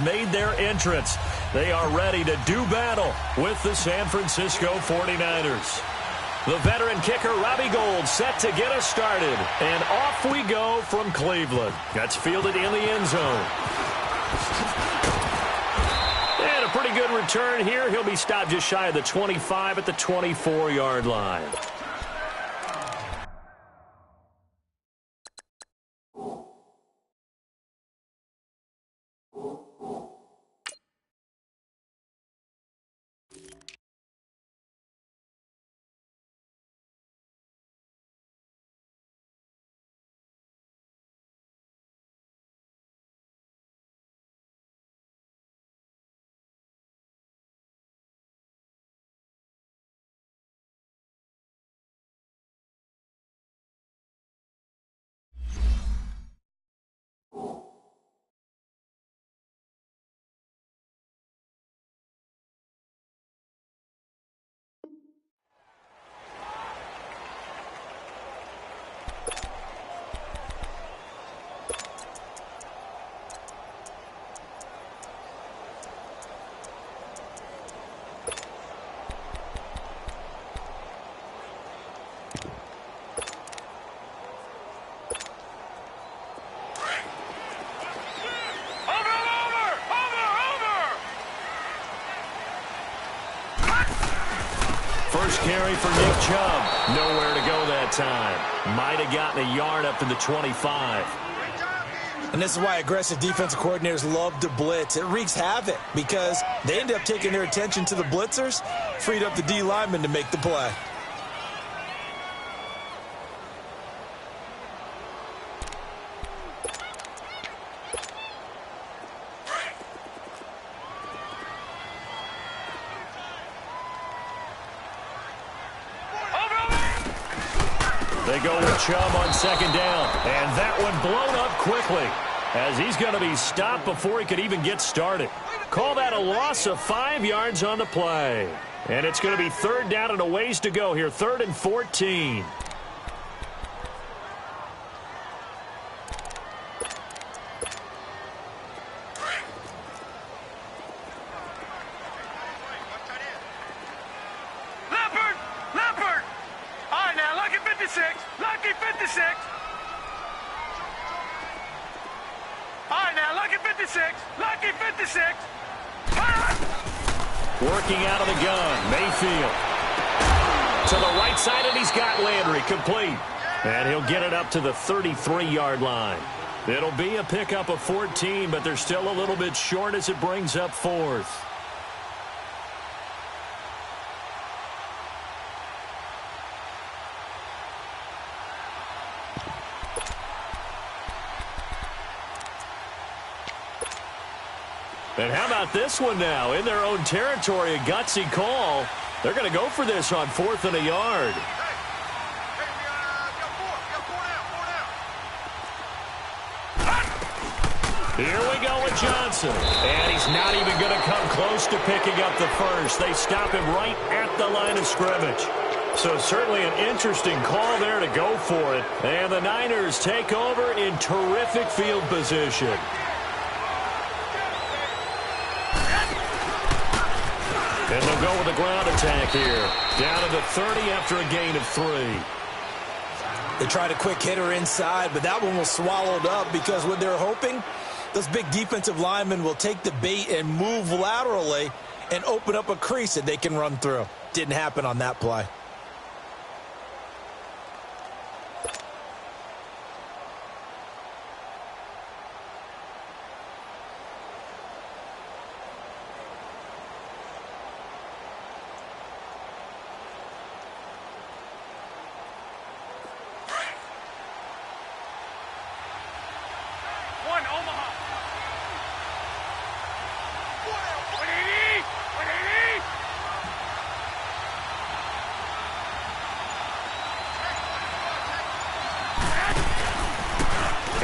made their entrance. They are ready to do battle with the San Francisco 49ers. The veteran kicker, Robbie Gould, set to get us started. And off we go from Cleveland. That's fielded in the end zone. And a pretty good return here. He'll be stopped just shy of the 25 at the 24-yard line. First carry for Nick Chubb. Nowhere to go that time. Might have gotten a yard up to the 25. And this is why aggressive defensive coordinators love to blitz. It wreaks havoc because they end up taking their attention to the blitzers, freed up the D lineman to make the play. They go with Chubb on second down. And that one blown up quickly as he's going to be stopped before he could even get started. Call that a loss of 5 yards on the play. And it's going to be third down and a ways to go here. 3rd and 14. Working out of the gun, Mayfield. To the right side, and he's got Landry complete. And he'll get it up to the 33-yard line. It'll be a pickup of 14, but they're still a little bit short as it brings up 4th. And how about this one now? In their own territory, a gutsy call. They're going to go for this on 4th and a yard. Here we go with Johnson. And he's not even going to come close to picking up the first. They stop him right at the line of scrimmage. So certainly an interesting call there to go for it. And the Niners take over in terrific field position. And they'll go with a ground attack here. Down to the 30 after a gain of 3. They tried a quick hitter inside, but that one was swallowed up because what they're hoping, those big defensive linemen will take the bait and move laterally and open up a crease that they can run through. Didn't happen on that play.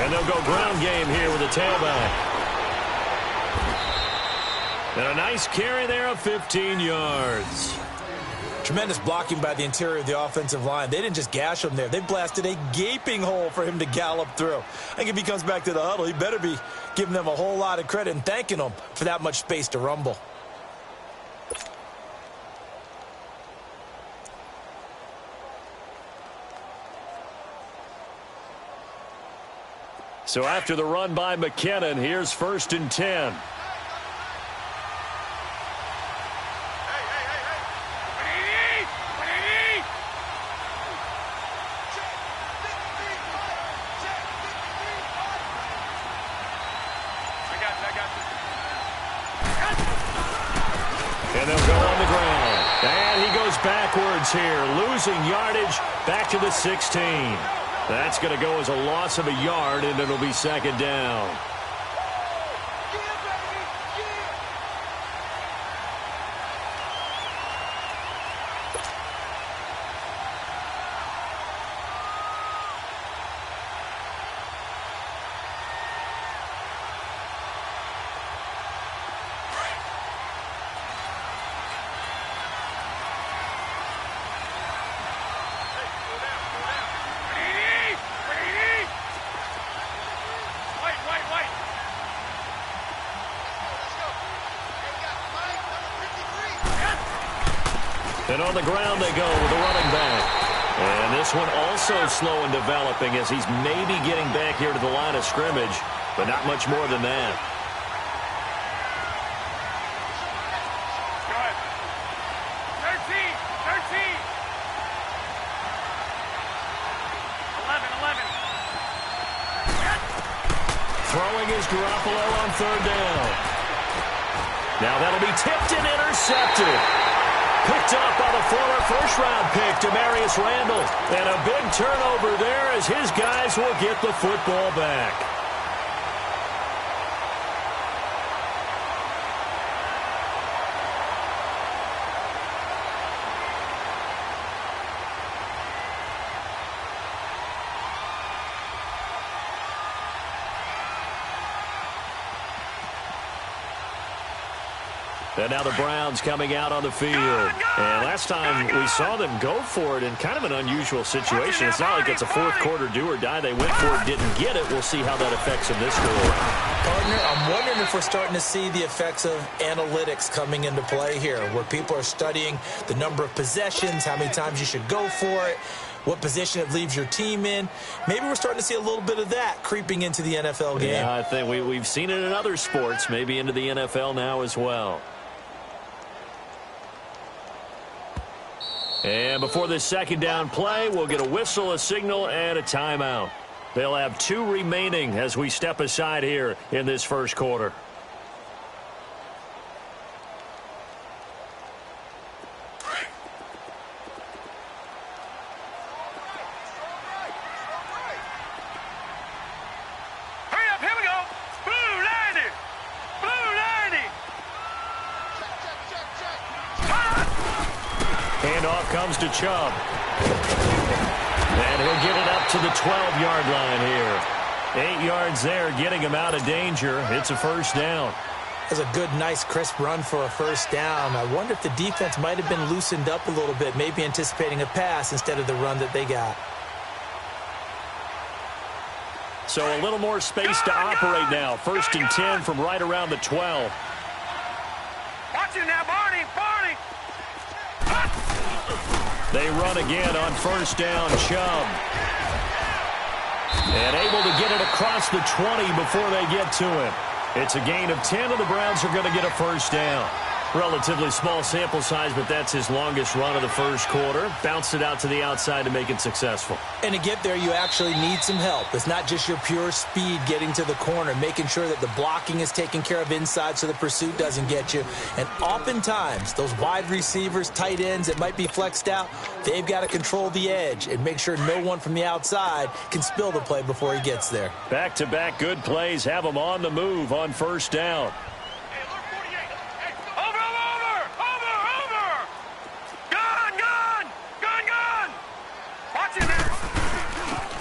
And they'll go ground game here with a tailback. And a nice carry there of 15 yards. Tremendous blocking by the interior of the offensive line. They didn't just gash him there. They blasted a gaping hole for him to gallop through. I think if he comes back to the huddle, he better be giving them a whole lot of credit and thanking them for that much space to rumble. So after the run by McKinnon, here's 1st and 10. And they'll go on the ground. And he goes backwards here, losing yardage back to the 16. That's going to go as a loss of a yard, and it'll be 2nd down. And on the ground they go with a running back. And this one also slow in developing as he's maybe getting back here to the line of scrimmage, but not much more than that. Throwing is Garoppolo on 3rd down. Now that'll be tipped and intercepted. Picked up by the former first-round pick, Demarius Randall. And a big turnover there as his guys will get the football back. And now the Browns coming out on the field. And last time we saw them go for it in kind of an unusual situation. It's not like it's a fourth-quarter do-or-die. They went for it, didn't get it. We'll see how that affects them this quarter. Partner, I'm wondering if we're starting to see the effects of analytics coming into play here, where people are studying the number of possessions, how many times you should go for it, what position it leaves your team in. Maybe we're starting to see a little bit of that creeping into the NFL game. Yeah, I think we've seen it in other sports, maybe into the NFL now as well. And before this 2nd down play, we'll get a whistle, a signal, and a timeout. They'll have 2 remaining as we step aside here in this first quarter. Handoff comes to Chubb. And he'll get it up to the 12-yard line here. 8 yards there, getting him out of danger. It's a 1st down. That's a good, nice, crisp run for a 1st down. I wonder if the defense might have been loosened up a little bit, maybe anticipating a pass instead of the run that they got. So a little more space to operate now. 1st and 10 from right around the 12. Watch it now, Barney, Barney. They run again on 1st down, Chubb. And able to get it across the 20 before they get to him. It's a gain of 10, and the Browns are going to get a 1st down. Relatively small sample size, but that's his longest run of the first quarter. Bounced it out to the outside to make it successful. And to get there, you actually need some help. It's not just your pure speed getting to the corner, making sure that the blocking is taken care of inside so the pursuit doesn't get you. And oftentimes, those wide receivers, tight ends that might be flexed out, they've got to control the edge and make sure no one from the outside can spill the play before he gets there. Back-to-back good plays have him on the move on 1st down.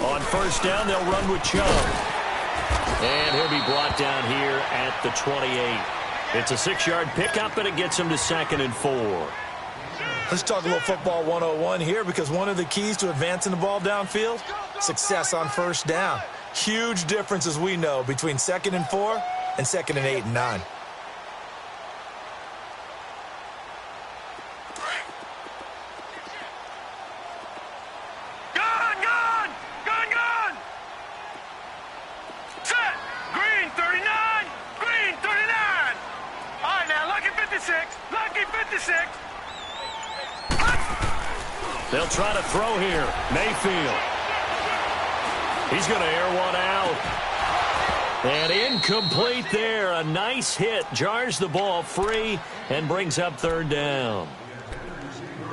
On 1st down, they'll run with Chubb. And he'll be brought down here at the 28. It's a 6-yard pickup, and it gets him to 2nd and 4. Let's talk a little football 101 here, because one of the keys to advancing the ball downfield, success on first down. Huge difference, as we know, between 2nd and 4 and 2nd and 8 and 9. Set! Green 39! Green 39! All right, now, lucky 56! Lucky 56! They'll try to throw here. Mayfield. He's going to air one out. And incomplete there. A nice hit. Jars the ball free and brings up 3rd down.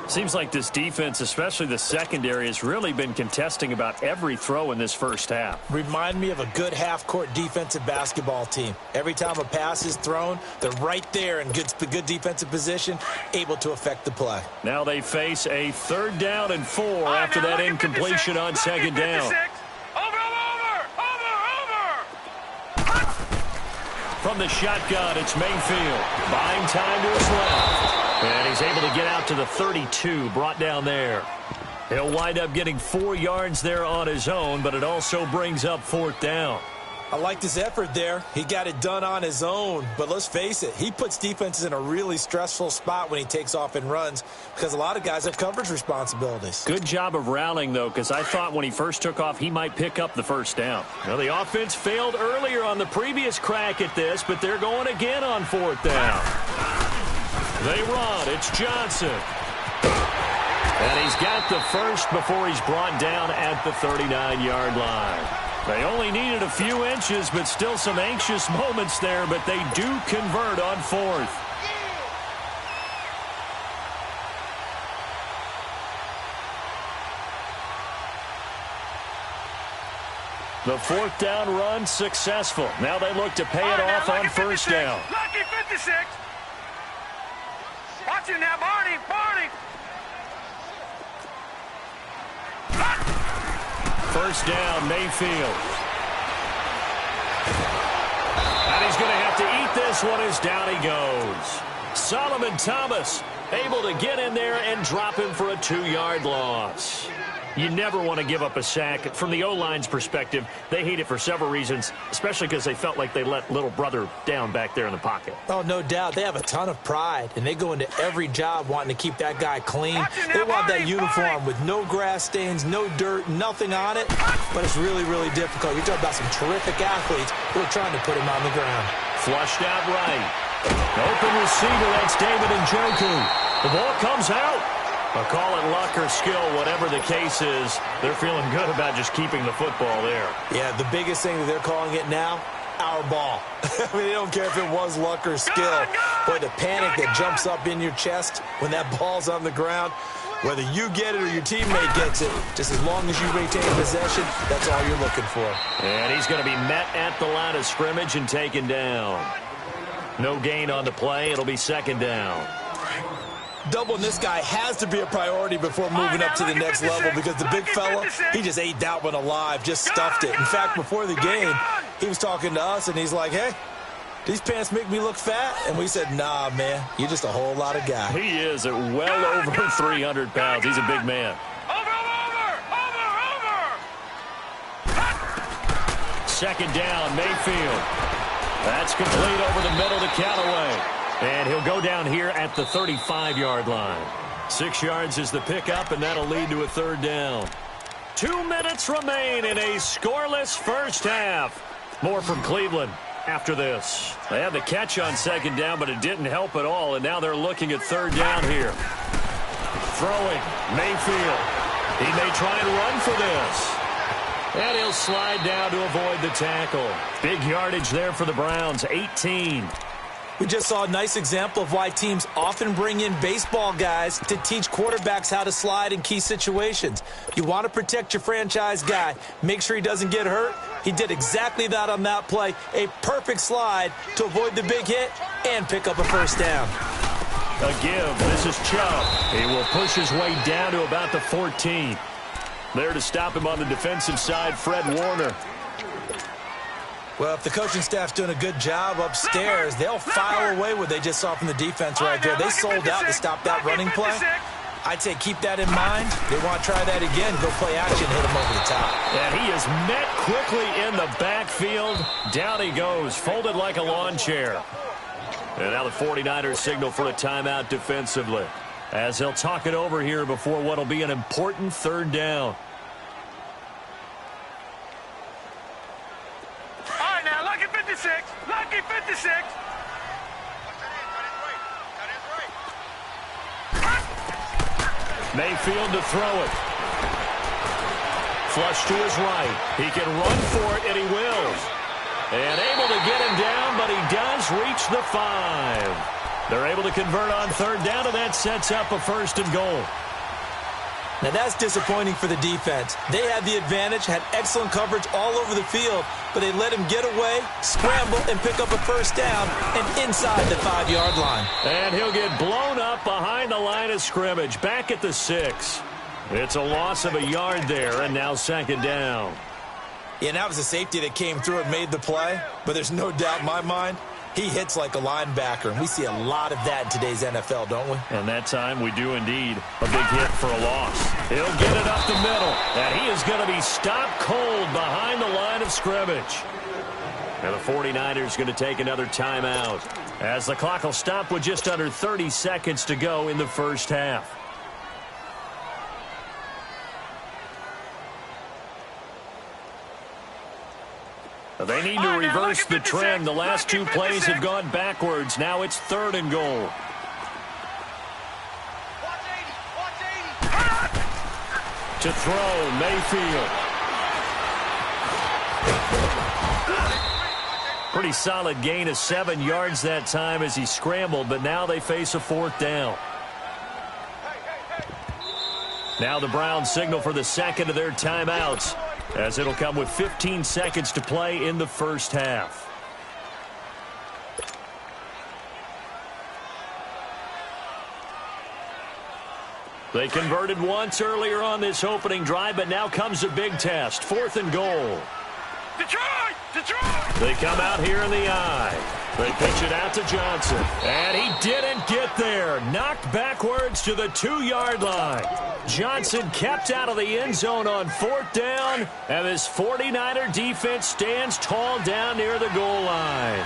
Seems like this defense, especially the secondary, has really been contesting about every throw in this first half. Remind me of a good half-court defensive basketball team. Every time a pass is thrown, they're right there in good defensive position, able to affect the play. Now they face a 3rd down and 4 after that incompletion on 2nd down. Over! From the shotgun, it's Mayfield. Buying time to his left. And he's able to get out to the 32, brought down there. He'll wind up getting 4 yards there on his own, but it also brings up 4th down. I like his effort there. He got it done on his own, but let's face it, he puts defenses in a really stressful spot when he takes off and runs, because a lot of guys have coverage responsibilities. Good job of rallying, though, because I thought when he first took off, he might pick up the 1st down. Now, the offense failed earlier on the previous crack at this, but they're going again on 4th down. They run. It's Johnson. And he's got the first before he's brought down at the 39-yard line. They only needed a few inches, but still some anxious moments there, but they do convert on 4th. The 4th down run successful. Now they look to pay it off on 1st down. Lucky 56! Watch it now, Barney! Barney! 1st down, Mayfield. And he's going to have to eat this one as down he goes. Solomon Thomas able to get in there and drop him for a 2-yard loss. You never want to give up a sack. From the O-line's perspective, they hate it for several reasons, especially because they felt like they let little brother down back there in the pocket. Oh, no doubt. They have a ton of pride, and they go into every job wanting to keep that guy clean. They want that uniform with no grass stains, no dirt, nothing on it, but it's really, really difficult. You're talking about some terrific athletes who are trying to put him on the ground. Flushed out right. Open receiver, that's David Njoku. The ball comes out. I'll call it luck or skill, whatever the case is. They're feeling good about just keeping the football there. Yeah, the biggest thing that they're calling it now, our ball. I mean, they don't care if it was luck or skill. Boy, the panic that jumps up in your chest when that ball's on the ground, whether you get it or your teammate gets it, just as long as you retain possession, that's all you're looking for. And he's going to be met at the line of scrimmage and taken down. No gain on the play. It'll be 2nd down. Doubling this guy has to be a priority before moving up to the next level, because the big fella, he just ate that one alive, just stuffed it. In fact, before the game, he was talking to us, and he's like, hey, these pants make me look fat? And we said, nah, man, you're just a whole lot of guy. He is at well over 300 pounds. He's a big man. Over! 2nd down, Mayfield. That's complete over the middle to Callaway. And he'll go down here at the 35-yard line. 6 yards is the pickup, and that'll lead to a 3rd down. 2 minutes remain in a scoreless first half. More from Cleveland after this. They had the catch on 2nd down, but it didn't help at all, and now they're looking at 3rd down here. Throwing, Mayfield. He may try and run for this. And he'll slide down to avoid the tackle. Big yardage there for the Browns, 18. We just saw a nice example of why teams often bring in baseball guys to teach quarterbacks how to slide in key situations. You want to protect your franchise guy. Make sure he doesn't get hurt. He did exactly that on that play. A perfect slide to avoid the big hit and pick up a 1st down. A give. This is Chubb. He will push his way down to about the 14. There to stop him on the defensive side, Fred Warner. Well, if the coaching staff's doing a good job upstairs, they'll file away what they just saw from the defense right there. They sold out to stop that running play. I'd say keep that in mind. They want to try that again. Go play action, hit him over the top. And he is met quickly in the backfield. Down he goes, folded like a lawn chair. And now the 49ers signal for a timeout defensively, as they'll talk it over here before what will be an important third down. All right, now, lucky 56. Lucky 56. Mayfield to throw it. Flush to his right. He can run for it, and he will. And able to get him down, but he does reach the 5. They're able to convert on third down, and that sets up a first and goal. Now that's disappointing for the defense. They had the advantage, had excellent coverage all over the field, but they let him get away, scramble, and pick up a first down and inside the 5-yard line. And he'll get blown up behind the line of scrimmage, back at the 6. It's a loss of a yard there, and now second down. Yeah, and that was a safety that came through and made the play, but there's no doubt in my mind, he hits like a linebacker, and we see a lot of that in today's NFL, don't we? And that time we do indeed. A big hit for a loss. He'll get it up the middle, and he is going to be stopped cold behind the line of scrimmage. And the 49ers going to take another timeout, as the clock will stop with just under 30 seconds to go in the first half. They need to reverse the trend. The last two plays have gone backwards. Now it's third and goal. To throw, Mayfield. Pretty solid gain of 7 yards that time as he scrambled, but now they face a fourth down. Now the Browns signal for the second of their timeouts, as it'll come with 15 seconds to play in the first half. They converted once earlier on this opening drive, but now comes a big test. Fourth and goal. Detroit! Detroit! They come out here in the eye. They pitch it out to Johnson. And he didn't get there. Knocked backwards to the 2-yard line. Johnson kept out of the end zone on fourth down. And this 49er defense stands tall down near the goal line.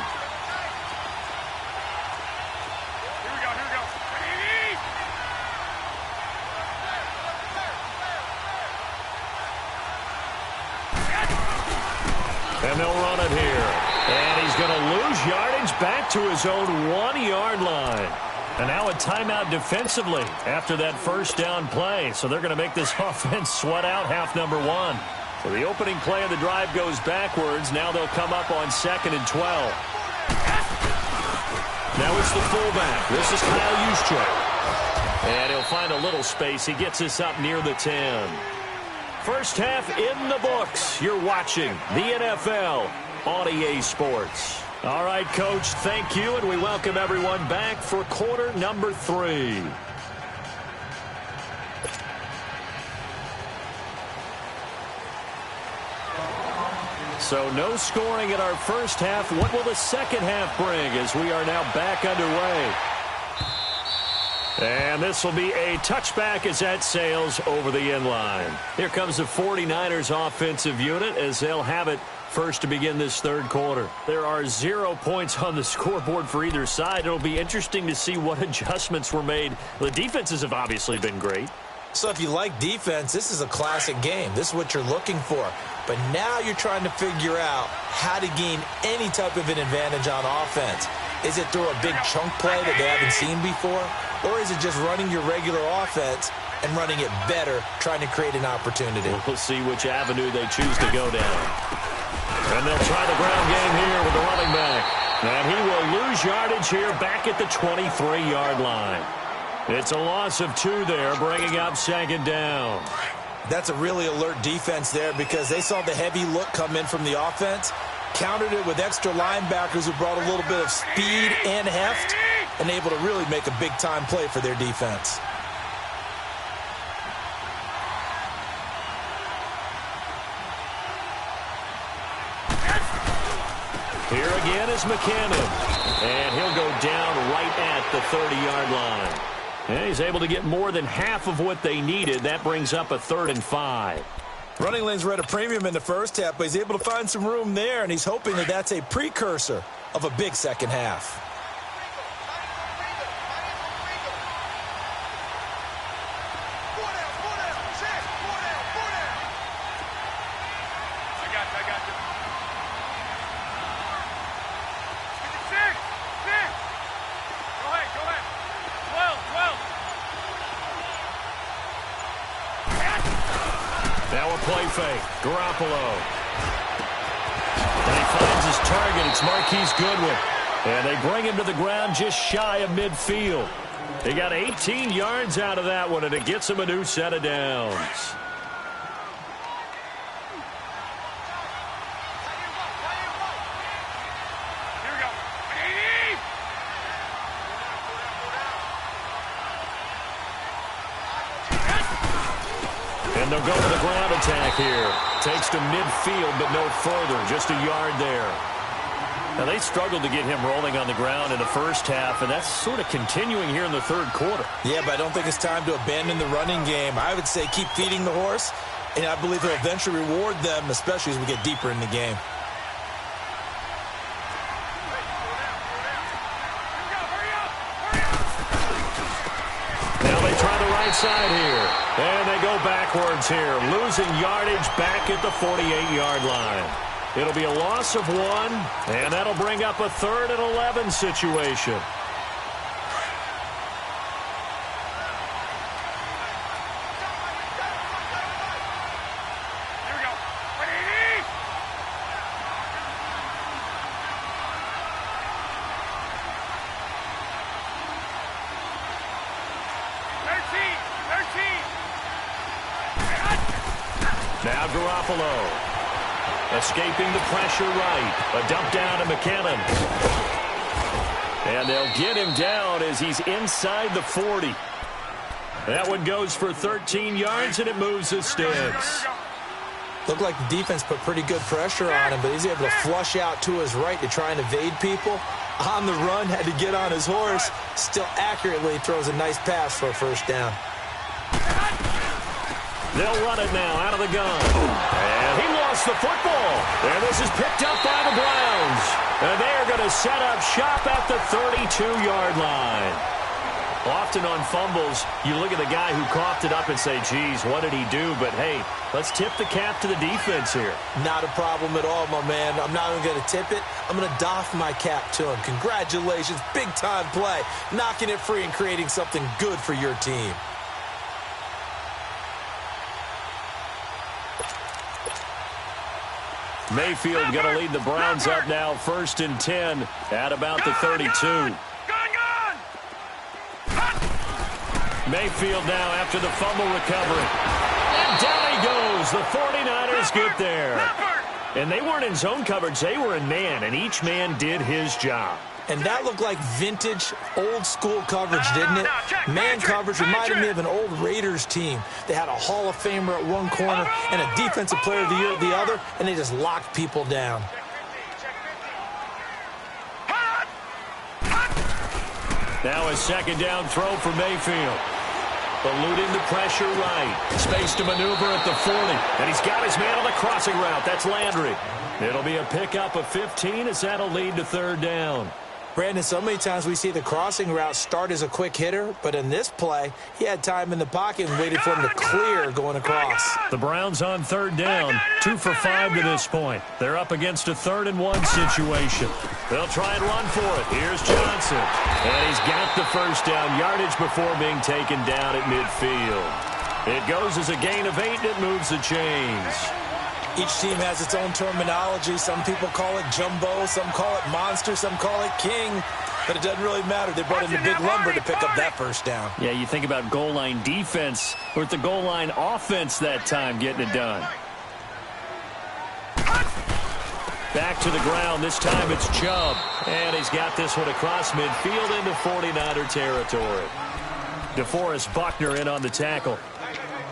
Here we go, here we go. And they'll run it here. And he's going to lose yardage back to his own 1-yard line. And now a timeout defensively after that first down play. So they're going to make this offense sweat out half number 1. So the opening play of the drive goes backwards. Now they'll come up on 2nd and 12. Now it's the fullback. This is Kyle Juszczyk. And he'll find a little space. He gets us up near the 10. First half in the books. You're watching the NFL on EA Sports. All right, Coach, thank you, and we welcome everyone back for quarter number 3. So no scoring in our first half. What will the second half bring as we are now back underway? And this will be a touchback as that sails over the end line. Here comes the 49ers offensive unit as they'll have it first to begin this third quarter. There are 0 points on the scoreboard for either side. It'll be interesting to see what adjustments were made. The defenses have obviously been great. So if you like defense, this is a classic game. This is what you're looking for. But now you're trying to figure out how to gain any type of an advantage on offense. Is it through a big chunk play that they haven't seen before? Or is it just running your regular offense and running it better, trying to create an opportunity? We'll see which avenue they choose to go down. And they'll try the ground game here with the running back. And he will lose yardage here back at the 23-yard line. It's a loss of 2 there, bringing up second down. That's a really alert defense there because they saw the heavy look come in from the offense, countered it with extra linebackers who brought a little bit of speed and heft, and able to really make a big-time play for their defense. is McCannon. And he'll go down right at the 30-yard line. And he's able to get more than half of what they needed. That brings up a 3rd and 5. Running lanes were at a premium in the first half, but he's able to find some room there, and he's hoping that that's a precursor of a big second half. Play fake. Garoppolo. And he finds his target. It's Marquise Goodwin. And they bring him to the ground just shy of midfield. They got 18 yards out of that one, and it gets him a new set of downs. And they'll go to the ground attack here. Takes to midfield, but no further. Just a yard there. Now, they struggled to get him rolling on the ground in the first half, and that's sort of continuing here in the third quarter. Yeah, but I don't think it's time to abandon the running game. I would say keep feeding the horse, and I believe he'll eventually reward them, especially as we get deeper in the game. Now they try the right side here. And they go backwards here, losing yardage back at the 48-yard line. It'll be a loss of 1, and that'll bring up a 3rd and 11 situation. Here we go. Now Garoppolo. Escaping the pressure right. A dump down to McCannon. And they'll get him down as he's inside the 40. That one goes for 13 yards, and it moves the sticks. Looked like the defense put pretty good pressure on him, but he's able to flush out to his right to try and evade people. On the run, had to get on his horse. Still accurately throws a nice pass for a first down. They'll run it now out of the gun. And he lost the football. And this is picked up by the Browns. And they're going to set up shop at the 32-yard line. Often on fumbles, you look at the guy who coughed it up and say, geez, what did he do? But, hey, let's tip the cap to the defense here. Not a problem at all, my man. I'm not even going to tip it. I'm going to doff my cap to him. Congratulations. Big-time play. Knocking it free and creating something good for your team. Mayfield going to lead the Browns up now, 1st and 10 at about the 32. Mayfield now after the fumble recovery. And down he goes. The 49ers get there. And they weren't in zone coverage. They were in man, and each man did his job. And that looked like vintage, old-school coverage, didn't it? Man coverage reminded me of an old Raiders team. They had a Hall of Famer at one corner and a Defensive Player of the Year at the other, and they just locked people down. Now a second down throw for Mayfield. Eluding the pressure right. Space to maneuver at the 40. And he's got his man on the crossing route. That's Landry. It'll be a pickup of 15 as that'll lead to 3rd down. Brandon, so many times we see the crossing route start as a quick hitter, but in this play, he had time in the pocket and waited for him to clear going across. The Browns on 3rd down, 2 for 5 to this point. They're up against a 3rd and 1 situation. They'll try and run for it. Here's Johnson. And he's got the first down yardage before being taken down at midfield. It goes as a gain of 8, and it moves the chains. Each team has its own terminology. Some people call it jumbo, some call it monster, some call it king. But it doesn't really matter. They brought in the big lumber to pick up that first down. Yeah, you think about goal line defense, or the goal line offense that time getting it done. Back to the ground. This time it's Chubb. And he's got this one across midfield into 49er territory. DeForest Buckner in on the tackle.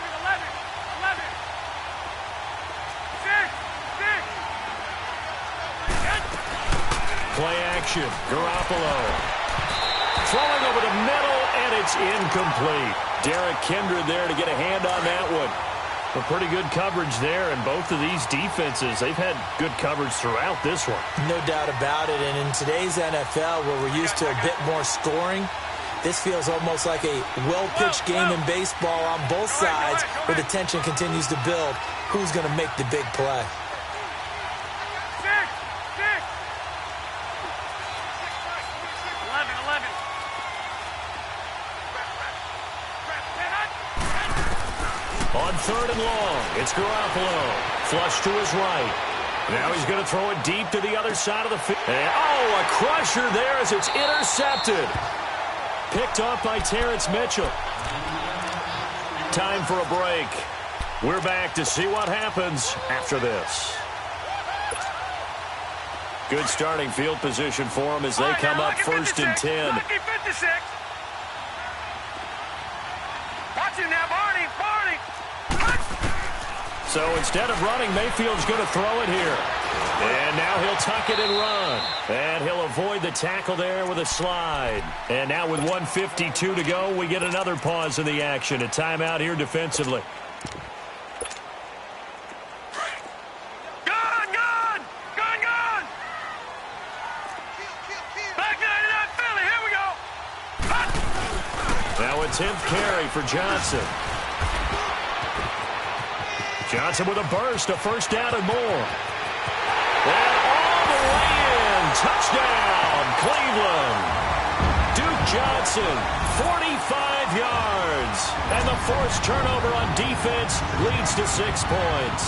11, 11. action. Garoppolo throwing over the middle, and it's incomplete. Derek Kindred there to get a hand on that one. A pretty good coverage there, and both of these defenses, they've had good coverage throughout this one. No doubt about it, and in today's NFL, where we're used to a bit more scoring, this feels almost like a well-pitched game in baseball on both sides, where the tension continues to build. Who's going to make the big play? On 3rd and long, it's Garoppolo. Flush to his right. Now he's going to throw it deep to the other side of the field. Oh, a crusher there as it's intercepted. Picked off by Terrence Mitchell. Time for a break. We're back to see what happens after this. Good starting field position for them as they come up 1st and 10. Lucky 56. Watch him now, Barney. So instead of running, Mayfield's going to throw it here. And now he'll tuck it and run. And he'll avoid the tackle there with a slide. And now with 1:52 to go, we get another pause in the action. A timeout here defensively. Gun! Back 99 Philly, here we go. Now a 10th carry for Johnson. Johnson with a burst, a 1st down and more. And all the way in. Touchdown, Cleveland. Duke Johnson, 45 yards. And the forced turnover on defense leads to 6 points.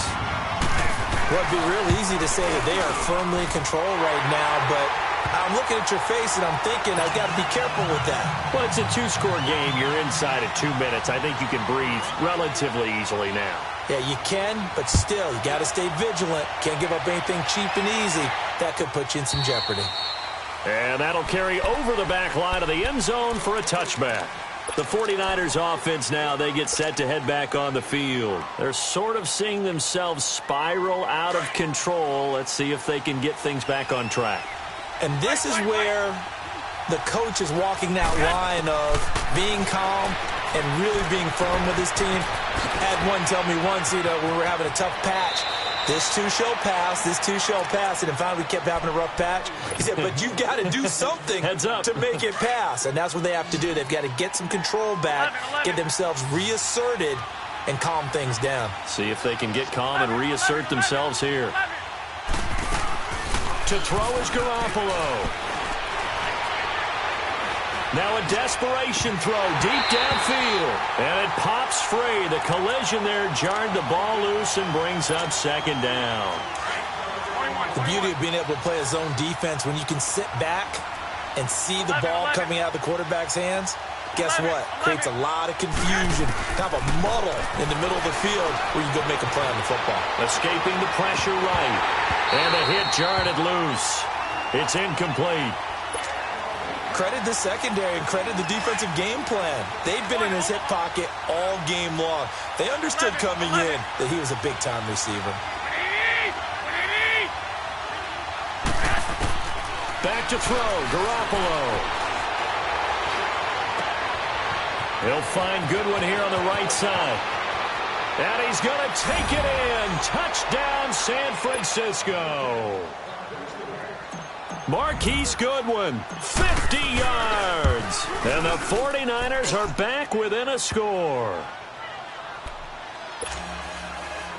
Well, it'd be real easy to say that they are firmly in control right now, but I'm looking at your face and I'm thinking I've got to be careful with that. Well, it's a 2-score game. You're inside at 2 minutes. I think you can breathe relatively easily now. Yeah, you can, but still, you got to stay vigilant. Can't give up anything cheap and easy. That could put you in some jeopardy. And that'll carry over the back line of the end zone for a touchback. The 49ers offense now, they get set to head back on the field. They're sort of seeing themselves spiral out of control. Let's see if they can get things back on track. And this is where the coach is walking that line of being calm and really being firm with his team. Had one tell me once, when we were having a tough patch, this too shall pass, this too shall pass. And finally we kept having a rough patch. He said, but you've got to do something Heads up. to make it pass. And that's what they have to do. They've got to get some control back, get themselves reasserted, and calm things down. See if they can get calm and reassert themselves here. To throw is Garoppolo. Now a desperation throw deep downfield. And it pops free. The collision there jarred the ball loose and brings up 2nd down. The beauty of being able to play a zone defense when you can sit back and see the ball coming out of the quarterback's hands, guess what? Creates a lot of confusion, kind of a muddle in the middle of the field where you go make a play on the football. Escaping the pressure right. And the hit jarred it loose. It's incomplete. Credit the secondary and credit the defensive game plan. They've been in his hip pocket all game long. They understood coming in that he was a big-time receiver. Back to throw, Garoppolo. He'll find Goodwin here on the right side. And he's going to take it in. Touchdown, San Francisco. Marquise Goodwin, 50 yards. And the 49ers are back within a score.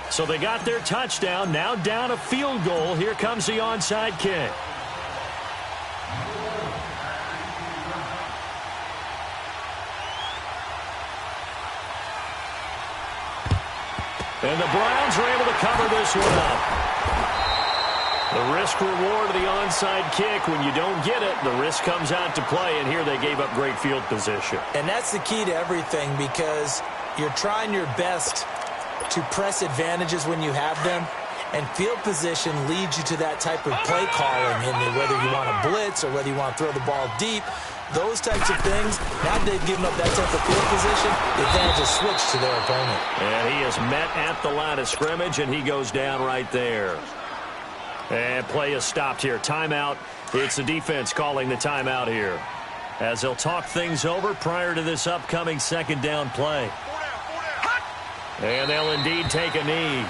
So they got their touchdown, now down a field goal. Here comes the onside kick. And the Browns are able to cover this one up. The risk-reward of the onside kick, when you don't get it, the risk comes out to play, and here they gave up great field position. And that's the key to everything, because you're trying your best to press advantages when you have them, and field position leads you to that type of play calling, and whether you want to blitz or whether you want to throw the ball deep, those types of things. Now they've given up that type of field position, the advantage is switched to their opponent. And he is met at the line of scrimmage, and he goes down right there. And play is stopped here. Timeout. It's the defense calling the timeout here, as they'll talk things over prior to this upcoming second down play. And they'll indeed take a knee.